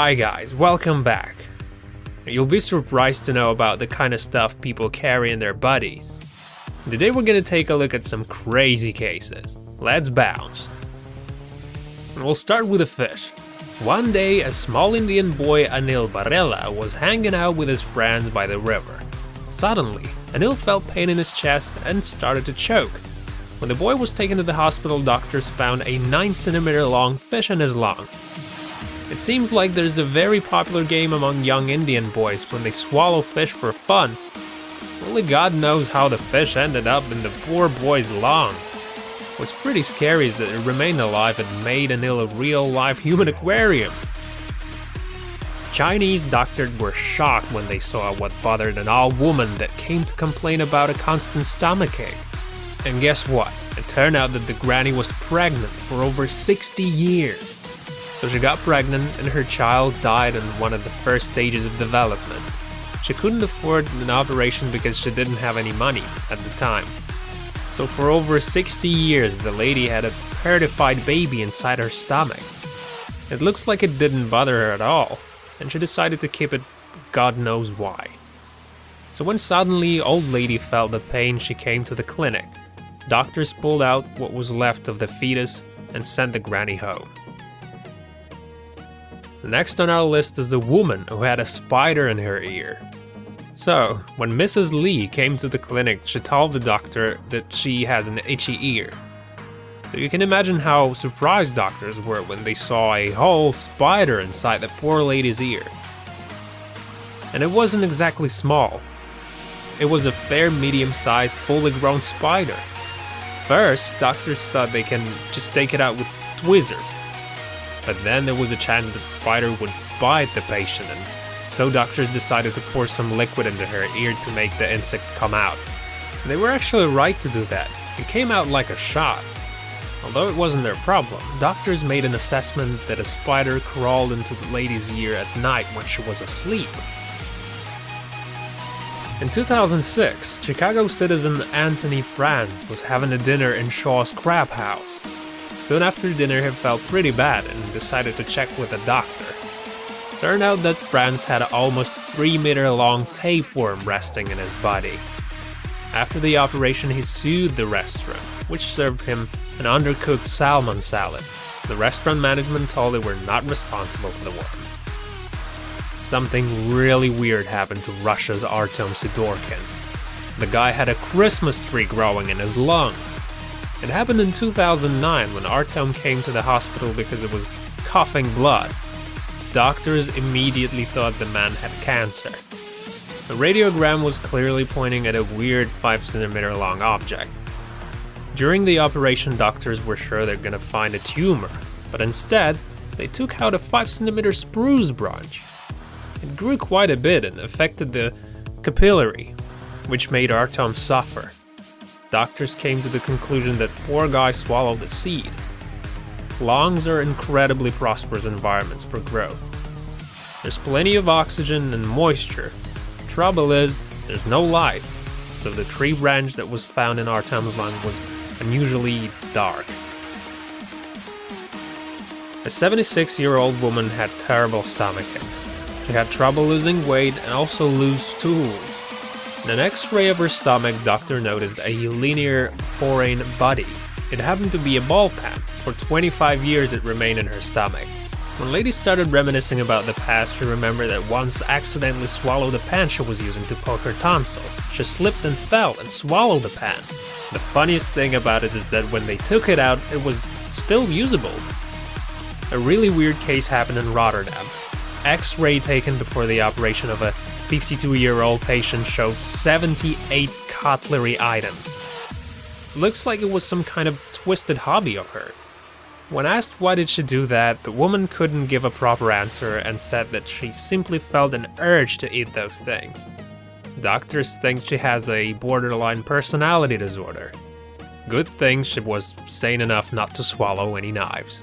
Hi guys, welcome back. You'll be surprised to know about the kind of stuff people carry in their bodies. Today we're gonna take a look at some crazy cases. Let's bounce. And we'll start with a fish. One day, a small Indian boy, Anil Barela, was hanging out with his friends by the river. Suddenly, Anil felt pain in his chest and started to choke. When the boy was taken to the hospital, doctors found a 9 cm long fish in his lung. It seems like there's a very popular game among young Indian boys when they swallow fish for fun. Only God knows how the fish ended up in the poor boy's lung. What's pretty scary is that it remained alive and made Anil a real-life human aquarium. Chinese doctors were shocked when they saw what bothered an old woman that came to complain about a constant stomachache. And guess what? It turned out that the granny was pregnant for over 60 years. So she got pregnant and her child died in one of the first stages of development. She couldn't afford an operation because she didn't have any money at the time. So for over 60 years the lady had a petrified baby inside her stomach. It looks like it didn't bother her at all, and she decided to keep it God knows why. So when suddenly old lady felt the pain, she came to the clinic. Doctors pulled out what was left of the fetus and sent the granny home. Next on our list is a woman who had a spider in her ear. So, when Mrs. Lee came to the clinic, she told the doctor that she has an itchy ear. So you can imagine how surprised doctors were when they saw a whole spider inside the poor lady's ear. And it wasn't exactly small. It was a fair medium-sized, fully grown spider. First, doctors thought they can just take it out with tweezers. But then there was a chance that the spider would bite the patient, and so doctors decided to pour some liquid into her ear to make the insect come out. And they were actually right to do that. It came out like a shot. Although it wasn't their problem, doctors made an assessment that a spider crawled into the lady's ear at night when she was asleep. In 2006, Chicago citizen Anthony Franz was having a dinner in Shaw's Crab House. Soon after dinner, he felt pretty bad and decided to check with a doctor. Turned out that Franz had an almost 3-meter-long tapeworm resting in his body. After the operation, he sued the restaurant, which served him an undercooked salmon salad. The restaurant management told they were not responsible for the worm. Something really weird happened to Russia's Artem Sidorkin. The guy had a Christmas tree growing in his lung. It happened in 2009 when Artem came to the hospital because it was coughing blood. Doctors immediately thought the man had cancer. The radiogram was clearly pointing at a weird 5 cm long object. During the operation, doctors were sure they're gonna find a tumor, but instead, they took out a 5 cm spruce branch. It grew quite a bit and affected the capillary, which made Artem suffer. Doctors came to the conclusion that poor guy swallowed the seed. Lungs are incredibly prosperous environments for growth. There's plenty of oxygen and moisture. Trouble is, there's no light, so the tree branch that was found in Artem's lung was unusually dark. A 76-year-old woman had terrible stomachaches. She had trouble losing weight and also loose stools. In an X-ray of her stomach, doctor noticed a linear foreign body. It happened to be a ball pen. For 25 years it remained in her stomach. When lady started reminiscing about the past, she remembered that once accidentally swallowed a pen she was using to poke her tonsils. She slipped and fell and swallowed the pen. The funniest thing about it is that when they took it out, it was still usable. A really weird case happened in Rotterdam. X-ray taken before the operation of a 52-year-old patient showed 78 cutlery items. Looks like it was some kind of twisted hobby of her. When asked why did she do that, the woman couldn't give a proper answer and said that she simply felt an urge to eat those things. Doctors think she has a borderline personality disorder. Good thing she was sane enough not to swallow any knives.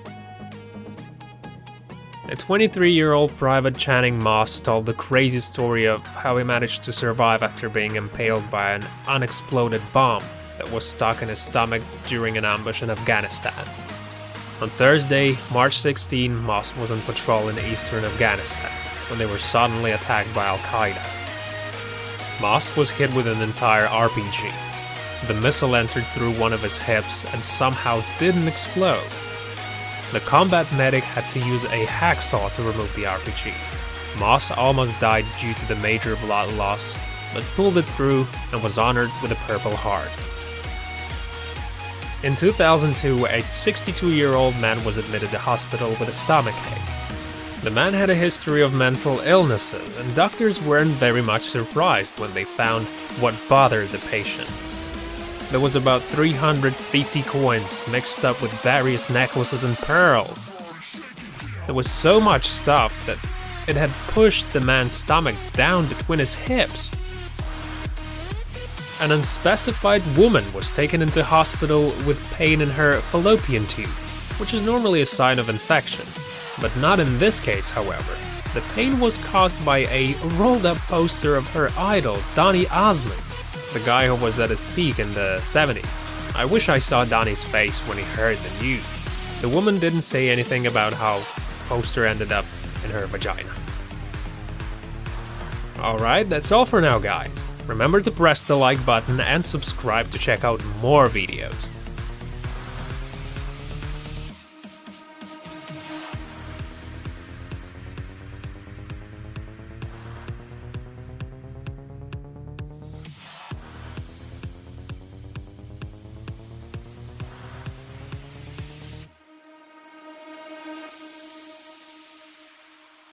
A 23-year-old Private Channing Moss told the crazy story of how he managed to survive after being impaled by an unexploded bomb that was stuck in his stomach during an ambush in Afghanistan. On Thursday, March 16, Moss was on patrol in eastern Afghanistan when they were suddenly attacked by Al-Qaeda. Moss was hit with an entire RPG. The missile entered through one of his hips and somehow didn't explode. The combat medic had to use a hacksaw to remove the RPG. Moss almost died due to the major blood loss, but pulled it through and was honored with a Purple Heart. In 2002, a 62-year-old man was admitted to hospital with a stomachache. The man had a history of mental illnesses, and doctors weren't very much surprised when they found what bothered the patient. There was about 350 coins mixed up with various necklaces and pearls. There was so much stuff that it had pushed the man's stomach down between his hips. An unspecified woman was taken into hospital with pain in her fallopian tube, which is normally a sign of infection. But not in this case, however. The pain was caused by a rolled-up poster of her idol, Donny Osmond, the guy who was at his peak in the 70s. I wish I saw Donny's face when he heard the news. The woman didn't say anything about how the poster ended up in her vagina. Alright, that's all for now, guys. Remember to press the like button and subscribe to check out more videos.